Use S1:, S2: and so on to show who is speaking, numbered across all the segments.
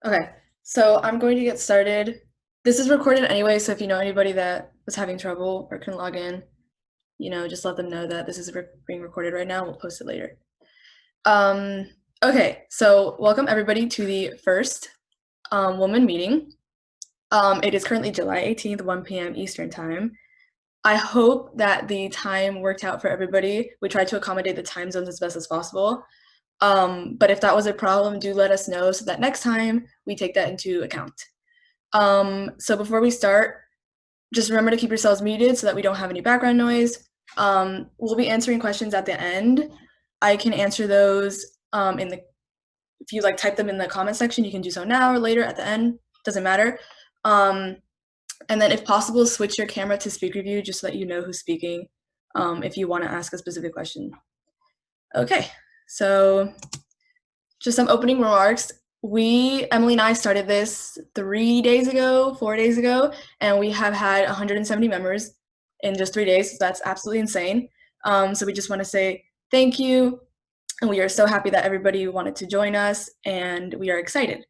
S1: Okay, so I'm going to get started. This is recorded anyway, so if you know anybody that was having trouble or can log in, just let them know that this is being recorded right now. We'll post it later. Um, okay, so welcome everybody to the first woman meeting. It is currently July 18th, 1 p.m. Eastern Time. I hope that the time worked out for everybody. We tried to accommodate the time zones as best as possible. But if that was a problem, do let us know so that next time we take that into account. So before we start, just remember to keep yourselves muted so that we don't have any background noise. We'll be answering questions at the end. I can answer those if you type them in the comment section, you can do so now or later at the end, doesn't matter. And then if possible, switch your camera to speaker view just so that you know who's speaking if you want to ask a specific question. Okay, so just some opening remarks. Emily and I started this 4 days ago, and we have had 170 members in just 3 days. So that's absolutely insane. So we just want to say thank you, and we are so happy that everybody wanted to join us, and we are excited.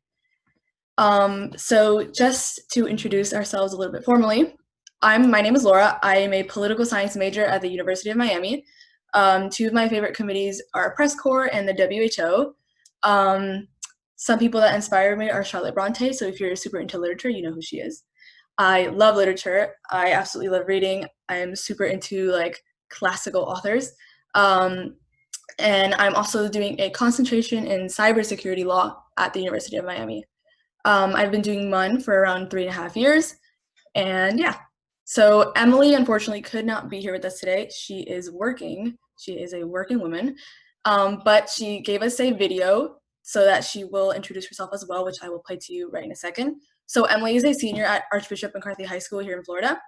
S1: So just to introduce ourselves a little bit formally, my name is Laura. I am a political science major at the University of Miami. Two of my favorite committees are Press Corps and the WHO. Some people that inspire me are Charlotte Bronte, so if you're super into literature, you know who she is. I love literature. I absolutely love reading. I am super into classical authors. And I'm also doing a concentration in cybersecurity law at the University of Miami. I've been doing MUN for around 3.5 years, and yeah. So Emily unfortunately could not be here with us today. She is working. She is a working woman, but she gave us a video so that she will introduce herself as well, which I will play to you right in a second. So Emily is a senior at Archbishop McCarthy High School here in Florida.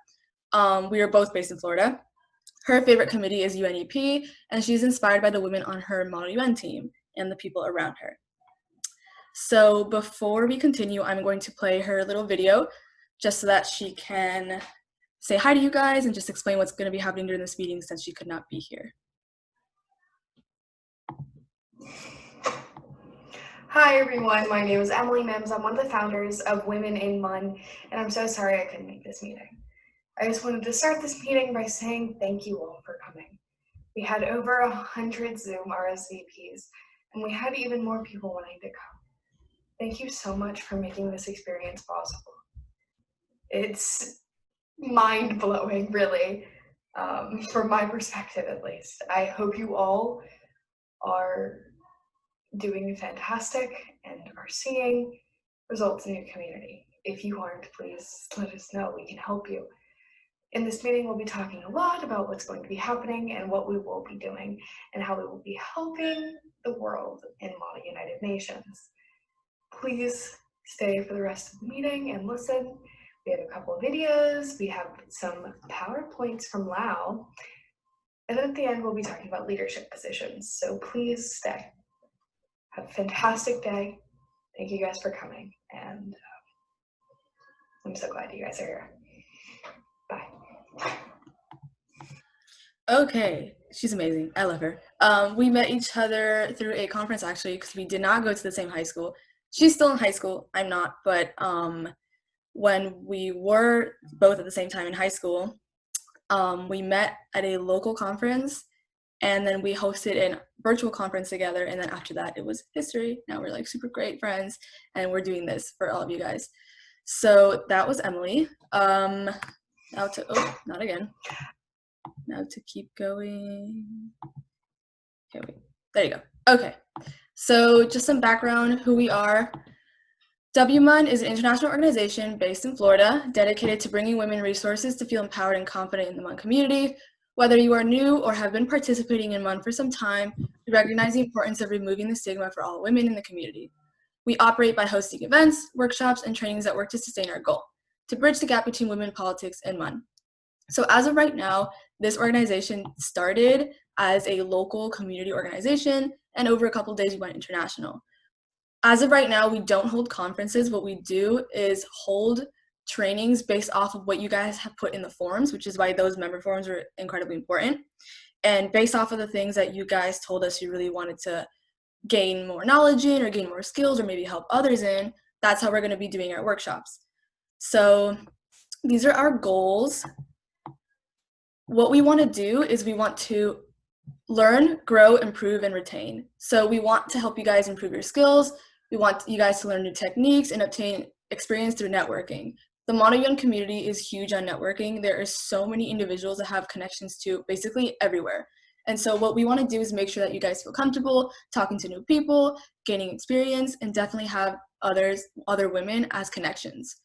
S1: We are both based in Florida. Her favorite committee is UNEP, and she's inspired by the women on her Model UN team and the people around her. So before we continue, I'm going to play her little video just so that she can say hi to you guys and just explain what's going to be happening during this meeting since she could not be here.
S2: Hi everyone, my name is Emily Mims. I'm one of the founders of Women in MUN, and I'm so sorry I couldn't make this meeting. I just wanted to start this meeting by saying thank you all for coming. We had over 100 Zoom RSVPs, and we had even more people wanting to come. Thank you so much for making this experience possible. It's mind-blowing, really, from my perspective at least. I hope you all are doing fantastic and are seeing results in your community. If you aren't, please let us know. We can help you. In this meeting, we'll be talking a lot about what's going to be happening and what we will be doing and how we will be helping the world in Model United Nations. Please stay for the rest of the meeting and listen. We have a couple of videos. We have some PowerPoints from Lao. And then at the end, we'll be talking about leadership positions. So please stay. Have a fantastic day. Thank you guys for coming. And I'm so glad you guys are here. Bye.
S1: Okay, she's amazing. I love her. We met each other through a conference actually because we did not go to the same high school. She's still in high school. I'm not, but when we were both at the same time in high school, we met at a local conference, and then we hosted a virtual conference together, and then after that it was history. Now we're super great friends, and we're doing this for all of you guys. So that was Emily. Now not again. Now to keep going. Okay, wait. There you go. Okay. So just some background, who we are. WMUN is an international organization based in Florida dedicated to bringing women resources to feel empowered and confident in the MUN community. Whether you are new or have been participating in MUN for some time, we recognize the importance of removing the stigma for all women in the community. We operate by hosting events, workshops, and trainings that work to sustain our goal, to bridge the gap between women politics and MUN. So as of right now, this organization started as a local community organization, and over a couple of days we went international. As of right now, we don't hold conferences. What we do is hold trainings based off of what you guys have put in the forums, which is why those member forums are incredibly important. And based off of the things that you guys told us you really wanted to gain more knowledge in or gain more skills or maybe help others in, That's how we're going to be doing our workshops. So these are our goals. What we want to do is we want to learn, grow, improve, and retain. So we want to help you guys improve your skills. We want you guys to learn new techniques and obtain experience through networking. The WMUN community is huge on networking. There are so many individuals that have connections to basically everywhere. And so what we want to do is make sure that you guys feel comfortable talking to new people, gaining experience, and definitely have other women as connections.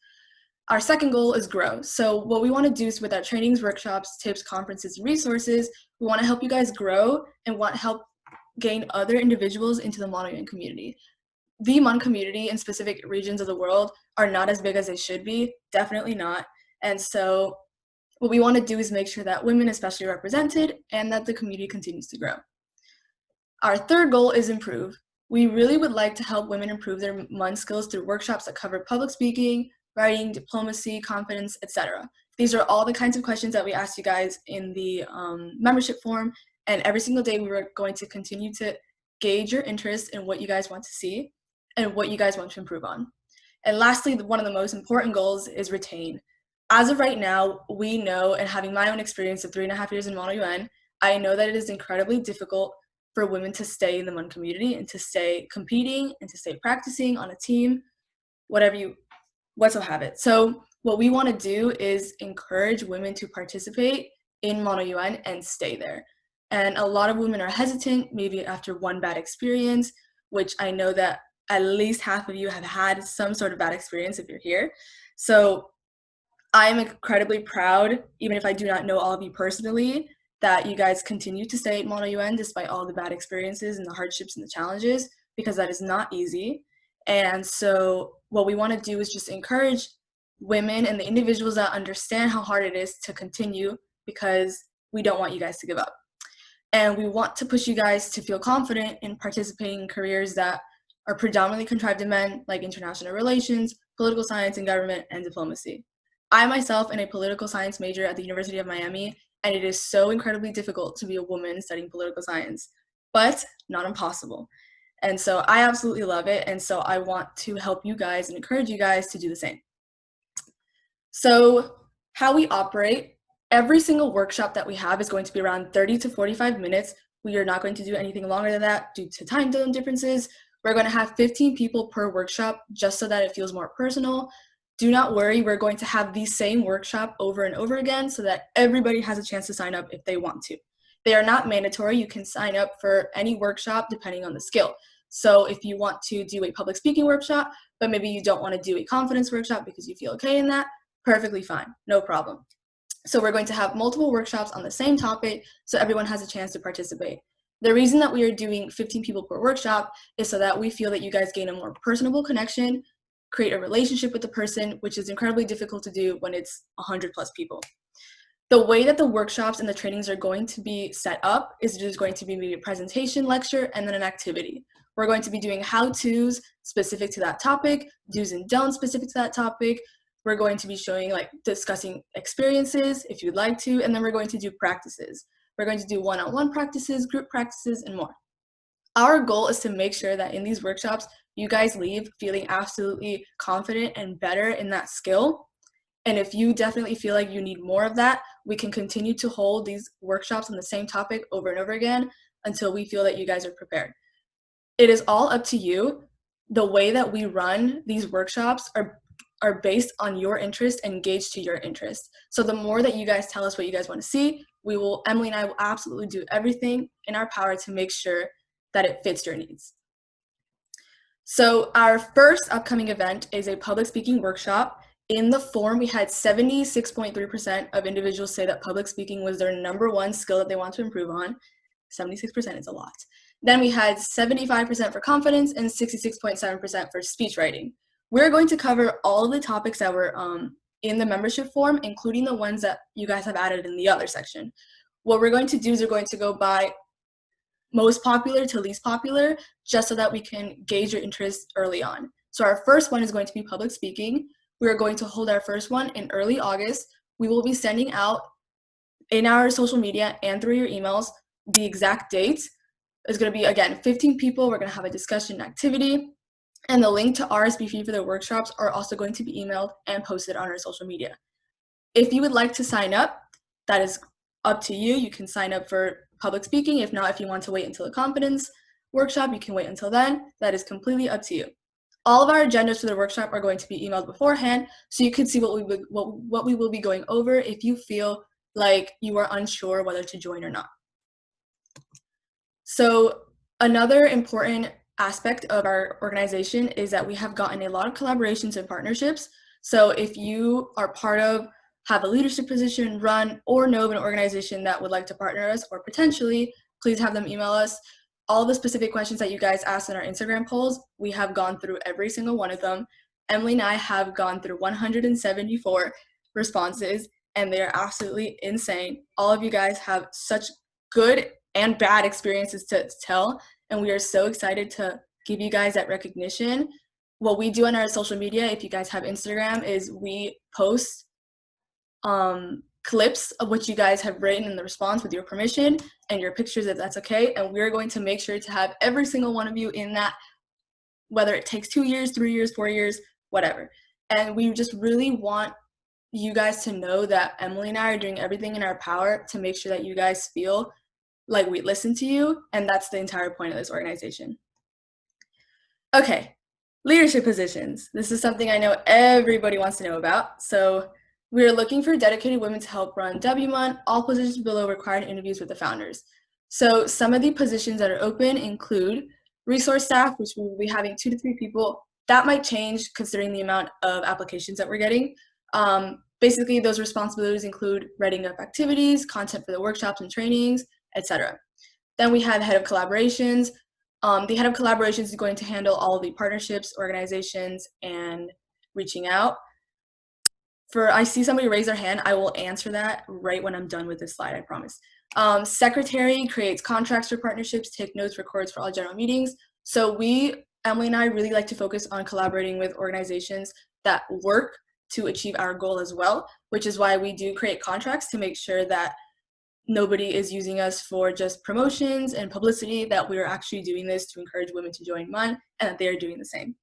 S1: Our second goal is grow. So what we want to do is with our trainings, workshops, tips, conferences, and resources, we want to help you guys grow and want to help gain other individuals into the WMUN community. The WMUN community in specific regions of the world are not as big as they should be, definitely not. And so what we want to do is make sure that women especially are represented and that the community continues to grow. Our third goal is improve. We really would like to help women improve their WMUN skills through workshops that cover public speaking, writing, diplomacy, confidence, etc. These are all the kinds of questions that we asked you guys in the membership form, and every single day we were going to continue to gauge your interest in what you guys want to see and what you guys want to improve on. And lastly, one of the most important goals is retain. As of right now, we know, and having my own experience of 3.5 years in WMUN, I know that it is incredibly difficult for women to stay in the WMUN community and to stay competing and to stay practicing on a team, what's have it. So what we want to do is encourage women to participate in WMUN and stay there. And a lot of women are hesitant, maybe after one bad experience, which I know that at least half of you have had some sort of bad experience if you're here. So I am incredibly proud, even if I do not know all of you personally, that you guys continue to stay at WMUN despite all the bad experiences and the hardships and the challenges, because that is not easy. And so what we want to do is just encourage women and the individuals that understand how hard it is to continue, because we don't want you guys to give up. And we want to push you guys to feel confident in participating in careers that are predominantly contrived to men, like international relations, political science and government, and diplomacy. I myself am a political science major at the University of Miami, and it is so incredibly difficult to be a woman studying political science, but not impossible. And so I absolutely love it, and so I want to help you guys and encourage you guys to do the same. So how we operate, every single workshop that we have is going to be around 30 to 45 minutes. We are not going to do anything longer than that due to time zone differences. We're going to have 15 people per workshop just so that it feels more personal. Do not worry, we're going to have the same workshop over and over again so that everybody has a chance to sign up if they want to. They are not mandatory. You can sign up for any workshop depending on the skill. So if you want to do a public speaking workshop, but maybe you don't want to do a confidence workshop because you feel okay in that, perfectly fine, no problem. So we're going to have multiple workshops on the same topic so everyone has a chance to participate. The reason that we are doing 15 people per workshop is so that we feel that you guys gain a more personable connection, create a relationship with the person, which is incredibly difficult to do when it's 100 plus people. The way that the workshops and the trainings are going to be set up is there's going to be maybe a presentation, lecture, and then an activity. We're going to be doing how-tos specific to that topic, do's and don'ts specific to that topic. We're going to be showing, discussing experiences if you'd like to, and then we're going to do practices. We're going to do one-on-one practices, group practices, and more. Our goal is to make sure that in these workshops, you guys leave feeling absolutely confident and better in that skill. And if you definitely feel like you need more of that, we can continue to hold these workshops on the same topic over and over again until we feel that you guys are prepared. It is all up to you. The way that we run these workshops are based on your interest and gauged to your interest. So the more that you guys tell us what you guys want to see, Emily and I will absolutely do everything in our power to make sure that it fits your needs. So our first upcoming event is a public speaking workshop. In the form, we had 76.3% of individuals say that public speaking was their number one skill that they want to improve on. 76% is a lot. Then we had 75% for confidence and 66.7% for speech writing. We're going to cover all of the topics that were in the membership form, including the ones that you guys have added in the other section. What we're going to do is we're going to go by most popular to least popular, just so that we can gauge your interest early on. So our first one is going to be public speaking. We are going to hold our first one in early August. We will be sending out in our social media and through your emails the exact date. It's going to be, again, 15 people. We're going to have a discussion activity. And the link to RSVP for the workshops are also going to be emailed and posted on our social media. If you would like to sign up, that is up to you. You can sign up for public speaking. If not, if you want to wait until the confidence workshop, you can wait until then. That is completely up to you. All of our agendas for the workshop are going to be emailed beforehand, so you can see what we will be going over if you feel like you are unsure whether to join or not. So another important aspect of our organization is that we have gotten a lot of collaborations and partnerships. So if you are part of, have a leadership position, run, or know of an organization that would like to partner us or potentially, please have them email us. All the specific questions that you guys asked in our Instagram polls, we have gone through every single one of them. Emily and I have gone through 174 responses, and they are absolutely insane. All of you guys have such good and bad experiences to tell, and we are so excited to give you guys that recognition. What we do on our social media, if you guys have Instagram, is we post clips of what you guys have written in the response with your permission and your pictures if that's okay, and we're going to make sure to have every single one of you in that, whether it takes 2 years, 3 years, 4 years, whatever. And we just really want you guys to know that Emily and I are doing everything in our power to make sure that you guys feel like we listen to you, and that's the entire point of this organization. Okay, leadership positions. This is something I know everybody wants to know about. So we are looking for dedicated women to help run WMUN. All positions below required interviews with the founders. So some of the positions that are open include resource staff, which we will be having 2 to 3 people. That might change considering the amount of applications that we're getting. Basically, those responsibilities include writing up activities, content for the workshops and trainings, etc. Then we have head of collaborations. The head of collaborations is going to handle all of the partnerships, organizations, and reaching out. I see somebody raise their hand, I will answer that right when I'm done with this slide, I promise. Secretary creates contracts for partnerships, take notes, records for all general meetings. So Emily and I really like to focus on collaborating with organizations that work to achieve our goal as well, which is why we do create contracts to make sure that nobody is using us for just promotions and publicity, that we are actually doing this to encourage women to join MUN and that they are doing the same.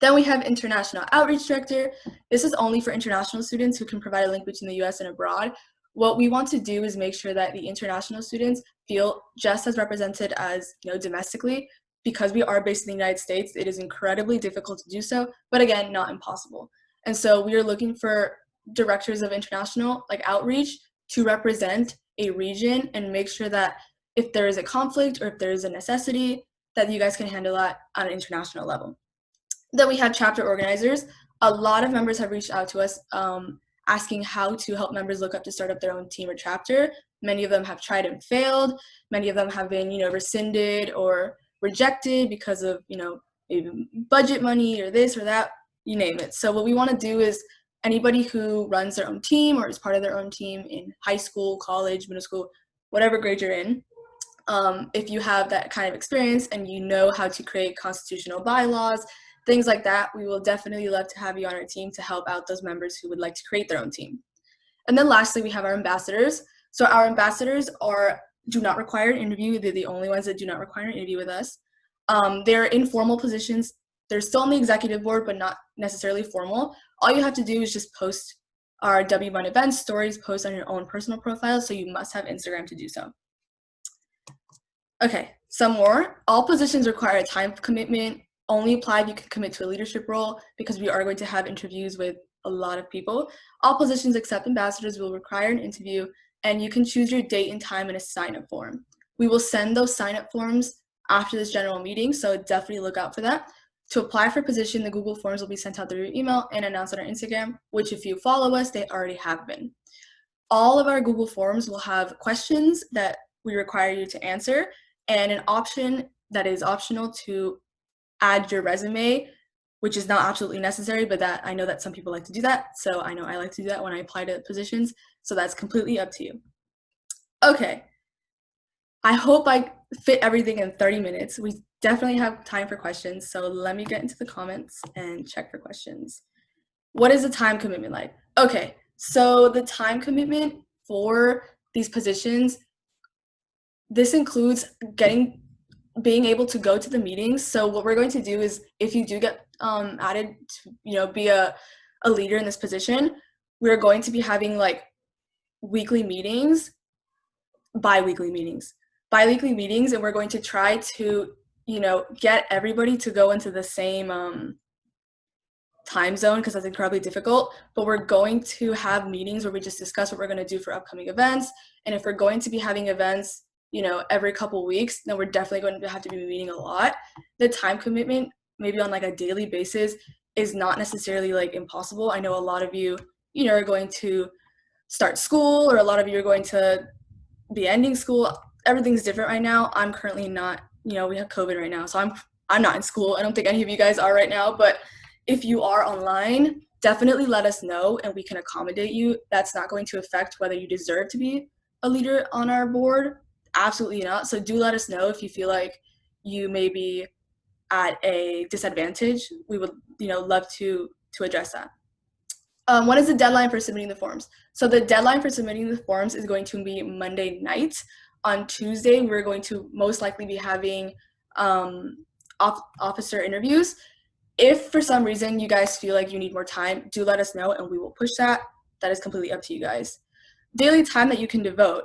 S1: Then we have International Outreach Director. This is only for international students who can provide a link between the US and abroad. What we want to do is make sure that the international students feel just as represented as domestically. Because we are based in the United States, it is incredibly difficult to do so, but again, not impossible. And so we are looking for directors of international outreach to represent a region and make sure that if there is a conflict or if there is a necessity, that you guys can handle that on an international level. Then we have chapter organizers. A lot of members have reached out to us asking how to help members look up to start up their own team or chapter. Many of them have tried and failed. Many of them have been, rescinded or rejected because of, maybe budget money or this or that, you name it. So what we want to do is anybody who runs their own team or is part of their own team in high school, college, middle school, whatever grade you're in, if you have that kind of experience and you know how to create constitutional bylaws, things like that, we will definitely love to have you on our team to help out those members who would like to create their own team. And then lastly, we have our ambassadors. So our ambassadors do not require an interview. They're the only ones that do not require an interview with us. They're informal positions. They're still on the executive board, but not necessarily formal. All you have to do is just post our W1 events, stories, post on your own personal profile, so you must have Instagram to do so. Okay, some more. All positions require a time commitment. Only apply if you can commit to a leadership role, because we are going to have interviews with a lot of people. All positions except ambassadors will require an interview, and you can choose your date and time in a sign-up form. We will send those sign-up forms after this general meeting, so definitely look out for that. To apply for a position, the Google Forms will be sent out through your email and announced on our Instagram, which if you follow us, they already have been. All of our Google Forms will have questions that we require you to answer, and an option that is optional to add your resume, which is not absolutely necessary, but that I know that some people like to do that. So I know I like to do that when I apply to positions. So that's completely up to you. Okay. I hope I fit everything in 30 minutes. We definitely have time for questions. So let me get into the comments and check for questions. What is the time commitment like? Okay. So the time commitment for these positions, this includes getting being able to go to the meetings. So what we're going to do is, if you do get added to, be a leader in this position, we're going to be having like weekly meetings, bi-weekly meetings, and we're going to try to, get everybody to go into the same time zone, because that's incredibly difficult. But we're going to have meetings where we just discuss what we're going to do for upcoming events. And if we're going to be having events, every couple weeks, then we're definitely going to have to be meeting a lot. The time commitment, maybe on like a daily basis, is not necessarily like impossible. I know a lot of you, are going to start school, or a lot of you are going to be ending school. Everything's different right now. I'm currently not, we have COVID right now, so I'm not in school. I don't think any of you guys are right now, but if you are online, definitely let us know and we can accommodate you. That's not going to affect whether you deserve to be a leader on our board. Absolutely not. So do let us know if you feel like you may be at a disadvantage. We would, love to address that. When is the deadline for submitting the forms? So the deadline for submitting the forms is going to be Monday night. On Tuesday, we're going to most likely be having officer interviews. If for some reason you guys feel like you need more time, do let us know and we will push that. That is completely up to you guys. Daily time that you can devote.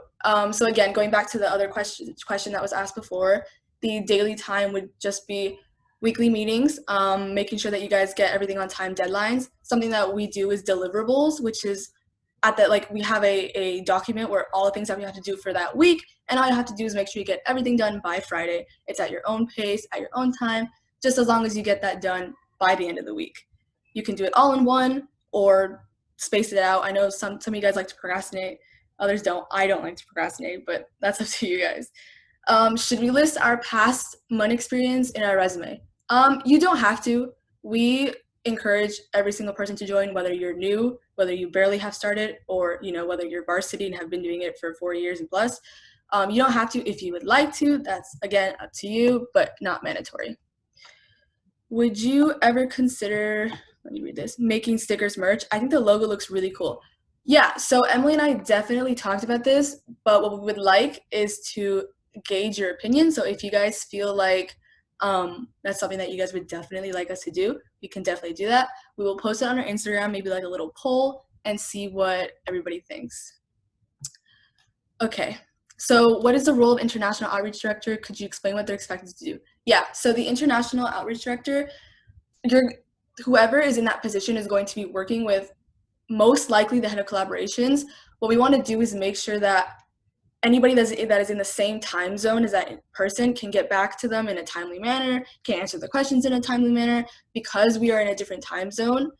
S1: So again, going back to the other question that was asked before, the daily time would just be weekly meetings, making sure that you guys get everything on time deadlines. Something that we do is deliverables, which is we have a document where all the things that we have to do for that week, and all you have to do is make sure you get everything done by Friday. It's at your own pace, at your own time, just as long as you get that done by the end of the week. You can do it all in one or space it out. I know some of you guys like to procrastinate, others don't. I don't like to procrastinate, but that's up to you guys. Should we list our past MUN experience in our resume? You don't have to. We encourage every single person to join, whether you're new, whether you barely have started, or whether you're varsity and have been doing it for 4 years and plus. You don't have to if you would like to. That's again up to you, but not mandatory. Would you ever consider, let me read this, making stickers merch? I think the logo looks really cool. Yeah, so Emily and I definitely talked about this, but what we would like is to gauge your opinion. So if you guys feel like that's something that you guys would definitely like us to do, we can definitely do that. We will post it on our Instagram, maybe like a little poll, and see what everybody thinks. Okay, so what is the role of International Outreach Director? Could you explain what they're expected to do? Yeah, so the International Outreach Director, whoever is in that position is going to be working with most likely the head of collaborations. What we want to do is make sure that anybody that is in the same time zone as that person can get back to them in a timely manner, can answer the questions in a timely manner. Because we are in a different time zone,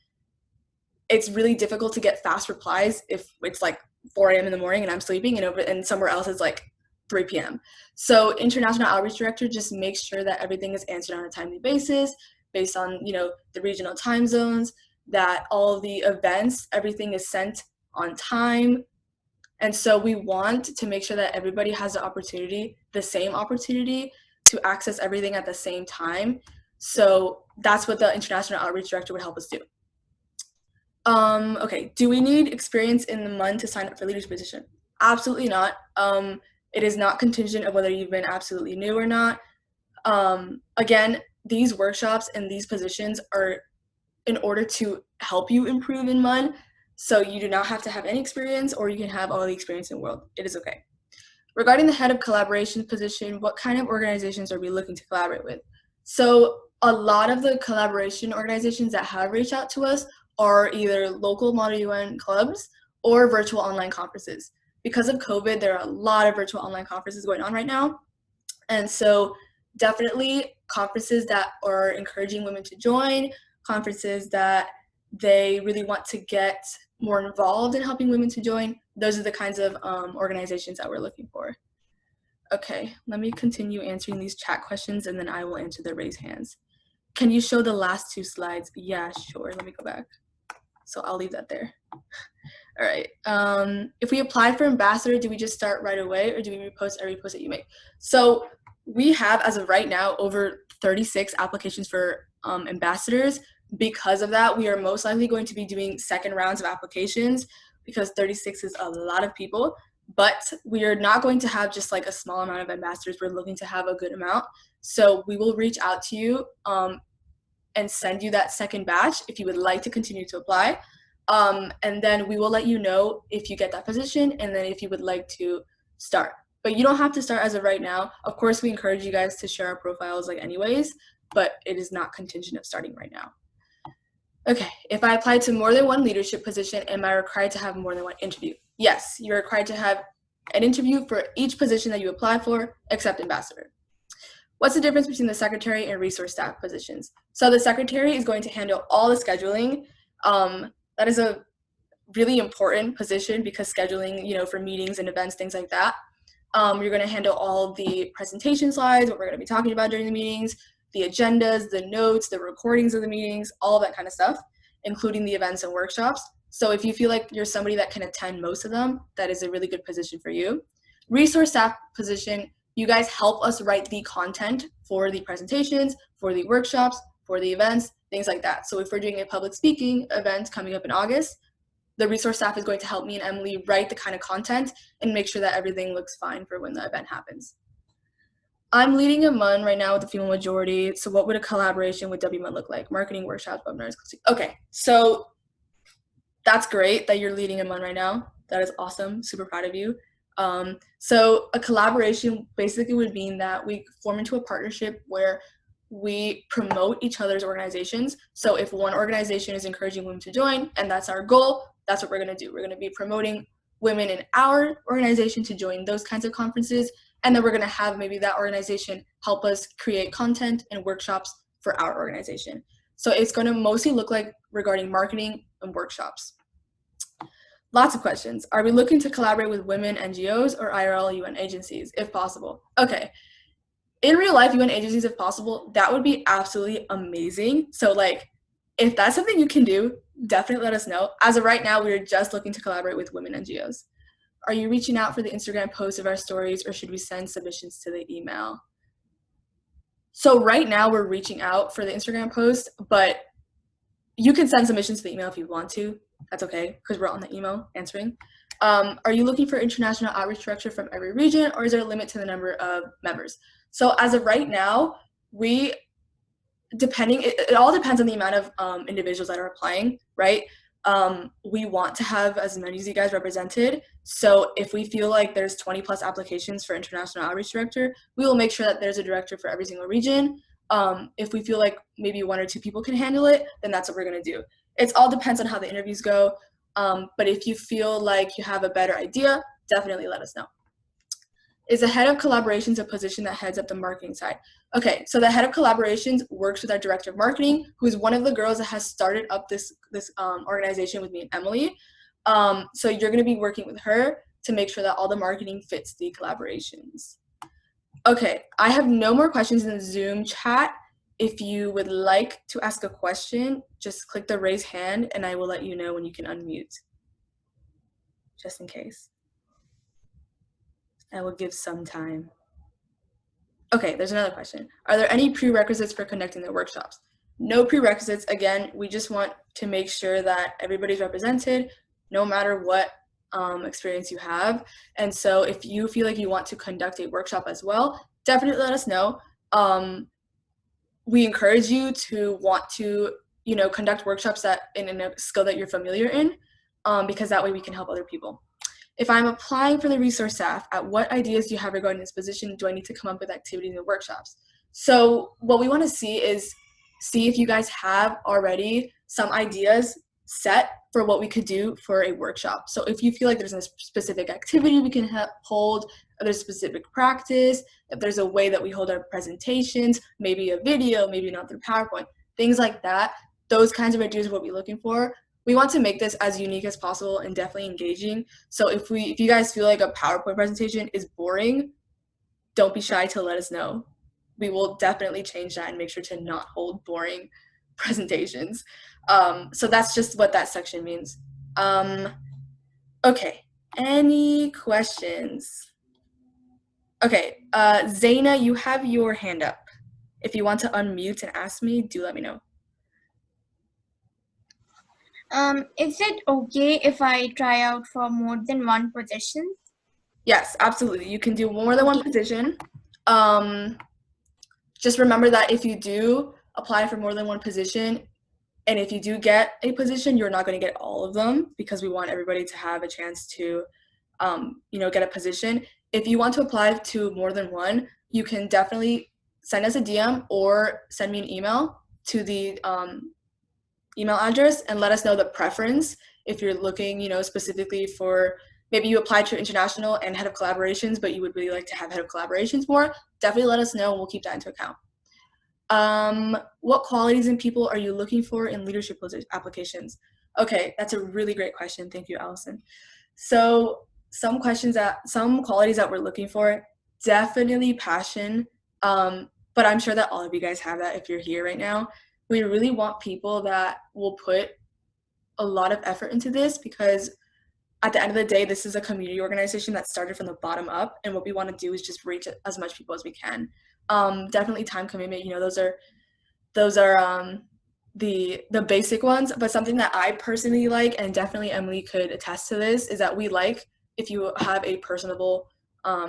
S1: it's really difficult to get fast replies if it's like 4 a.m. in the morning and I'm sleeping, and somewhere else it's like 3 p.m. So International Outreach Director just makes sure that everything is answered on a timely basis based on, the regional time zones, that all the events, everything is sent on time. And so we want to make sure that everybody has the same opportunity to access everything at the same time. So that's what the International Outreach Director would help us do. Okay, do we need experience in the MUN to sign up for leadership position? Absolutely not. It is not contingent of whether you've been absolutely new or not. Again, these workshops and these positions are in order to help you improve in MUN. So you do not have to have any experience, or you can have all the experience in the world. It is okay. Regarding the head of collaboration position, what kind of organizations are we looking to collaborate with? So a lot of the collaboration organizations that have reached out to us are either local WMUN clubs or virtual online conferences. Because of COVID, there are a lot of virtual online conferences going on right now. And so definitely conferences that are encouraging women to join, conferences that they really want to get more involved in helping women to join. Those are the kinds of organizations that we're looking for. Okay, let me continue answering these chat questions and then I will answer the raise hands. Can you show the last 2 slides? Yeah, sure. Let me go back. So I'll leave that there. All right. If we apply for ambassador, do we just start right away, or do we repost every post that you make? So we have, as of right now, over 36 applications for ambassadors. Because of that, we are most likely going to be doing second rounds of applications, because 36 is a lot of people. But we are not going to have just like a small amount of ambassadors. We're looking to have a good amount. So we will reach out to you and send you that second batch if you would like to continue to apply. And then we will let you know if you get that position and then if you would like to start. But you don't have to start as of right now. Of course, we encourage you guys to share our profiles like anyways, but it is not contingent of starting right now. Okay, if I apply to more than one leadership position, am I required to have more than one interview? Yes, you're required to have an interview for each position that you apply for, except ambassador. What's the difference between the secretary and resource staff positions? So the secretary is going to handle all the scheduling. That is a really important position because scheduling, for meetings and events, things like that. You're going to handle all the presentation slides, what we're going to be talking about during the meetings, the agendas, the notes, the recordings of the meetings, all that kind of stuff, including the events and workshops. So if you feel like you're somebody that can attend most of them, that is a really good position for you. Resource staff position, you guys help us write the content for the presentations, for the workshops, for the events, things like that. So if we're doing a public speaking event coming up in August, the resource staff is going to help me and Emily write the kind of content and make sure that everything looks fine for when the event happens. I'm leading a MUN right now with the female majority. So what would a collaboration with WMUN look like? Marketing workshops, webinars. Okay, so that's great that you're leading a MUN right now. That is awesome. Super proud of you. So a collaboration basically would mean that we form into a partnership where we promote each other's organizations. So if one organization is encouraging women to join, and that's our goal, that's what we're going to do. We're going to be promoting women in our organization to join those kinds of conferences. And then we're going to have maybe that organization help us create content and workshops for our organization. So it's going to mostly look like regarding marketing and workshops. Lots of questions. Are we looking to collaborate with women NGOs or IRL UN agencies, if possible? Okay. In real life, UN agencies, if possible, that would be absolutely amazing. So, if that's something you can do, definitely let us know. As of right now, we're just looking to collaborate with women NGOs. Are you reaching out for the Instagram posts of our stories, or should we send submissions to the email? So right now, we're reaching out for the Instagram post, but you can send submissions to the email if you want to. That's okay, because we're on the email answering. Are you looking for international outreach director from every region, or is there a limit to the number of members? So as of right now, it all depends on the amount of individuals that are applying, right? We want to have as many as you guys represented. So if we feel like there's 20 plus applications for international outreach director, we will make sure that there's a director for every single region. If we feel like maybe one or two people can handle it, then that's what we're going to do. It all depends on how the interviews go. But if you feel like you have a better idea, definitely let us know. Is the head of collaborations a position that heads up the marketing side? Okay, so the head of collaborations works with our director of marketing, who is one of the girls that has started up this organization with me and Emily. So you're going to be working with her to make sure that all the marketing fits the collaborations. Okay, I have no more questions in the Zoom chat. If you would like to ask a question, just click the raise hand and I will let you know when you can unmute, just in case. I will give some time. Okay, there's another question. Are there any prerequisites for conducting the workshops? No prerequisites. Again, we just want to make sure that everybody's represented, no matter what experience you have. And so if you feel like you want to conduct a workshop as well, definitely let us know. We encourage you to want to, conduct workshops that in a skill that you're familiar in, because that way we can help other people. If I'm applying for the resource staff, at what ideas do you have regarding this position? Do I need to come up with activities and workshops? So what we want to see if you guys have already some ideas set for what we could do for a workshop. So if you feel like there's a specific activity we can hold, or there's specific practice, if there's a way that we hold our presentations, maybe a video, maybe not through PowerPoint, things like that, those kinds of ideas are what we're looking for. We want to make this as unique as possible and definitely engaging. So if you guys feel like a PowerPoint presentation is boring, don't be shy to let us know. We will definitely change that and make sure to not hold boring presentations. So that's just what that section means. Okay, any questions? Okay, Zaina, you have your hand up. If you want to unmute and ask me, do let me know.
S3: Is it okay if I try out for more than one position?
S1: Yes, absolutely. You can do more than one position. just remember that if you do apply for more than one position, and if you do get a position, you're not going to get all of them because we want everybody to have a chance to, get a position. If you want to apply to more than one, you can definitely send us a DM or send me an email to the email address and let us know the preference. If you're looking, specifically for, maybe you applied to international and head of collaborations, but you would really like to have head of collaborations more, definitely let us know and we'll keep that into account. What qualities in people are you looking for in leadership applications? Okay, that's a really great question. Thank you, Allison. So some qualities that we're looking for, definitely passion. But I'm sure that all of you guys have that if you're here right now. We really want people that will put a lot of effort into this, because at the end of the day, this is a community organization that started from the bottom up, and what we want to do is just reach as much people as we can. Definitely time commitment, those are the basic ones, but something that I personally like, and definitely Emily could attest to this, is that we like if you have a personable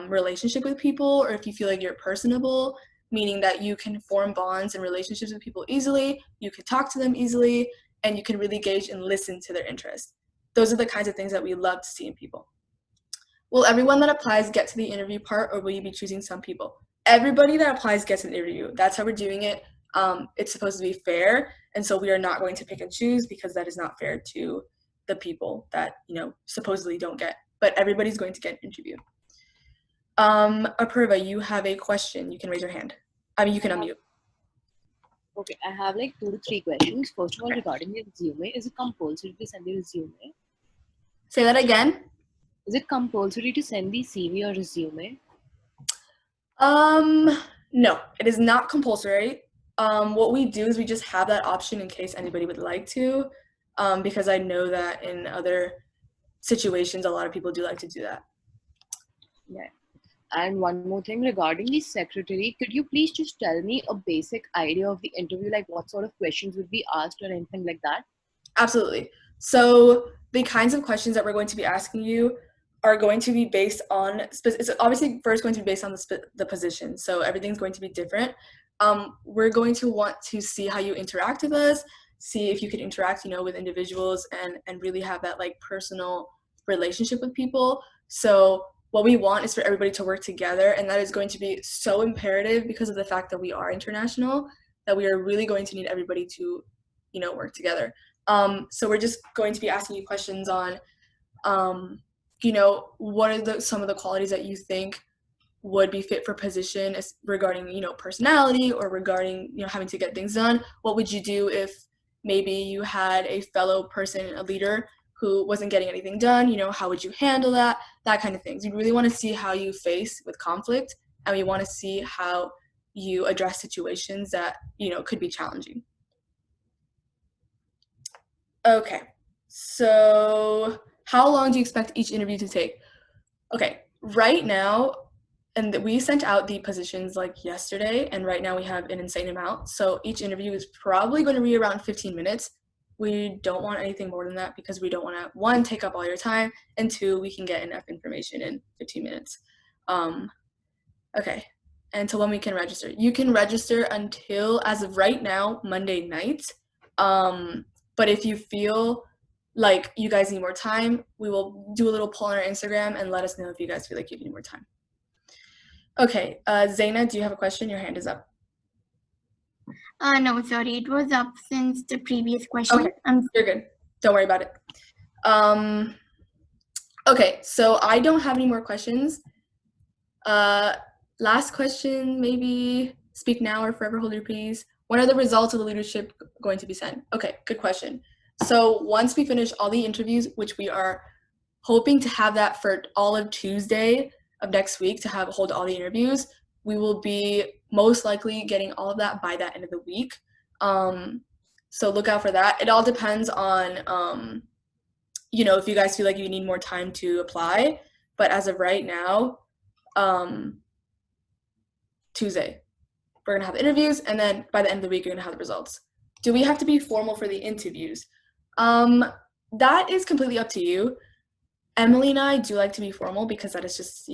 S1: relationship with people, or if you feel like you're personable, meaning that you can form bonds and relationships with people easily, you can talk to them easily, and you can really gauge and listen to their interests. Those are the kinds of things that we love to see in people. Will everyone that applies get to the interview part, or will you be choosing some people? Everybody that applies gets an interview. That's how we're doing it. It's supposed to be fair, and so we are not going to pick and choose, because that is not fair to the people that supposedly don't get. But everybody's going to get an interview. Apurva, you have a question. You can raise your hand. You can unmute.
S4: Okay, I have like 2 to 3 questions. First of all, regarding the resume, is it compulsory to send the resume?
S1: Say that again.
S4: Is it compulsory to send the CV or resume?
S1: No, it is not compulsory. What we do is we just have that option in case anybody would like to, because I know that in other situations, a lot of people do like to do that.
S4: Yeah. And one more thing regarding the secretary, could you please just tell me a basic idea of the interview, like what sort of questions would be asked or anything like that?
S1: Absolutely. So the kinds of questions that we're going to be asking you are going to be based on, it's obviously first going to be based on the position. So everything's going to be different. We're going to want to see how you interact with us, see if you could interact, with individuals and really have that like personal relationship with people. So what we want is for everybody to work together, and that is going to be so imperative because of the fact that we are international, that we are really going to need everybody to, work together. So we're just going to be asking you questions on, what are some of the qualities that you think would be fit for position regarding, personality, or regarding, having to get things done. What would you do if maybe you had a fellow person, a leader, who wasn't getting anything done? How would you handle that? That kind of things. We really want to see how you face with conflict, and we want to see how you address situations that, could be challenging. Okay, so how long do you expect each interview to take? Okay, right now, and we sent out the positions like yesterday, and right now we have an insane amount. So each interview is probably going to be around 15 minutes. We don't want anything more than that, because we don't want to, 1, take up all your time, and 2, we can get enough information in 15 minutes. Okay, until when we can register. You can register until, as of right now, Monday night. But if you feel like you guys need more time, we will do a little poll on our Instagram and let us know if you guys feel like you need more time. Okay, Zaina, do you have a question? Your hand is up.
S3: No, sorry, it was up since the previous question.
S1: Okay, you're good. Don't worry about it. Okay, so I don't have any more questions. Last question, maybe. Speak now or forever hold your peace. When are the results of the leadership going to be sent? Okay, good question. So once we finish all the interviews, which we are hoping to have that for all of Tuesday of next week, to hold all the interviews, we will be most likely getting all of that by that end of the week. So look out for that. It all depends on, if you guys feel like you need more time to apply. But as of right now, Tuesday, we're going to have the interviews, and then by the end of the week, you're going to have the results. Do we have to be formal for the interviews? That is completely up to you. Emily and I do like to be formal, because that is just,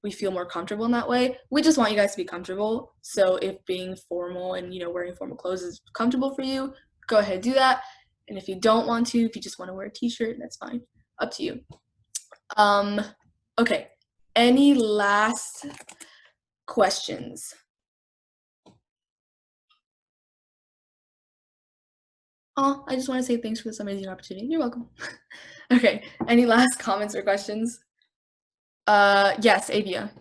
S1: we feel more comfortable in that way. We just want you guys to be comfortable. So if being formal and, wearing formal clothes is comfortable for you, go ahead and do that. And if you don't want to, if you just want to wear a t-shirt, that's fine. Up to you. Okay. Any last questions? Oh, I just want to say thanks for this amazing opportunity. You're welcome. Okay. Any last comments or questions? Yes, Avia.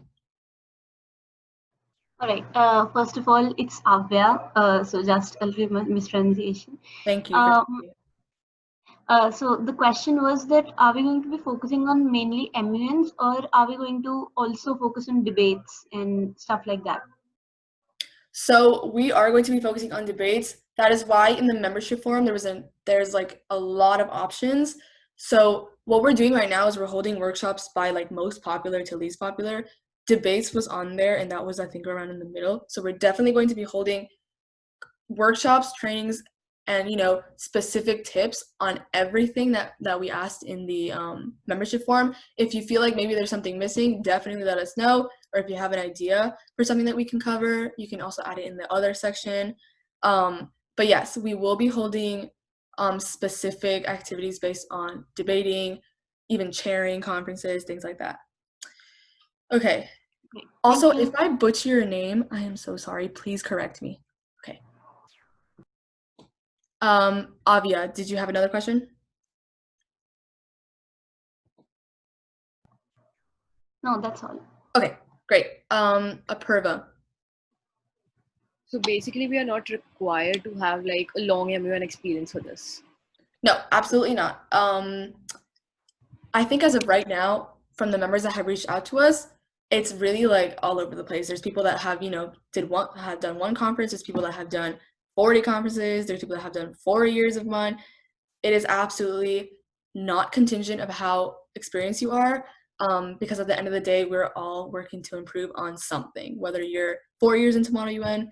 S5: All right. First of all, it's Avya. So just a little mispronunciation.
S1: Thank you.
S5: So the question was that are we going to be focusing on mainly MUNs or are we going to also focus on debates and stuff like that?
S1: So we are going to be focusing on debates. That is why in the membership forum there's like a lot of options. So what we're doing right now is we're holding workshops by like most popular to least popular. Debates was on there, and that was, I think, around in the middle. So we're definitely going to be holding workshops, trainings, and specific tips on everything that we asked in the membership form. If you feel like maybe there's something missing, definitely let us know. Or if you have an idea for something that we can cover, you can also add it in the other section. But yes, we will be holding specific activities based on debating, even chairing conferences, things like that. Okay. Also, if I butcher your name, I am so sorry. Please correct me. Okay. Avia, did you have another question?
S5: No, that's all.
S1: Okay, great. Apurva.
S4: So basically, we are not required to have like a long MUN experience for this.
S1: No, absolutely not. I think as of right now, from the members that have reached out to us, it's really like all over the place. There's people that have, have done one conference. There's people that have done 40 conferences. There's people that have done 4 years of MUN. It is absolutely not contingent of how experienced you are, because at the end of the day, we're all working to improve on something, whether you're 4 years into WMUN,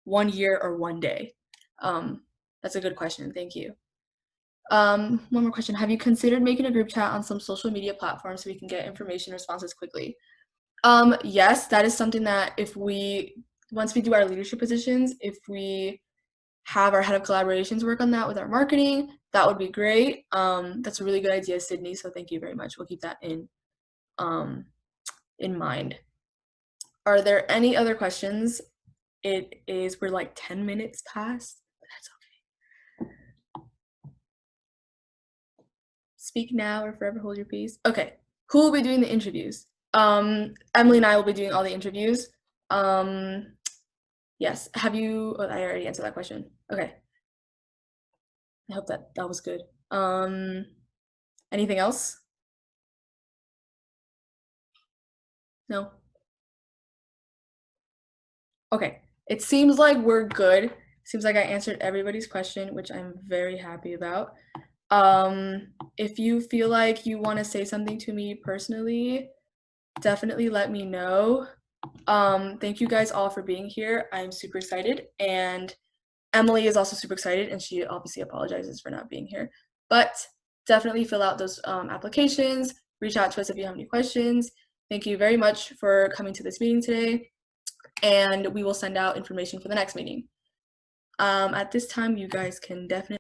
S1: 1 year, or 1 day. That's a good question. Thank you. One more question. Have you considered making a group chat on some social media platforms so we can get information responses quickly? Yes, that is something that once we do our leadership positions, if we have our head of collaborations work on that with our marketing, that would be great. That's a really good idea, Sydney. So thank you very much. We'll keep that in mind. Are there any other questions? We're like 10 minutes past, but that's okay. Speak now or forever hold your peace. Okay, who will be doing the interviews? Emily and I will be doing all the interviews. Yes, I already answered that question. Okay. I hope that was good. Anything else? No? Okay, it seems like we're good. Seems like I answered everybody's question, which I'm very happy about. If you feel like you want to say something to me personally, definitely let me know. Thank you guys all for being here. I'm super excited, and Emily is also super excited, and she obviously apologizes for not being here. But definitely fill out those applications. Reach out to us if you have any questions. Thank you very much for coming to this meeting today, and we will send out information for the next meeting. At this time, you guys can definitely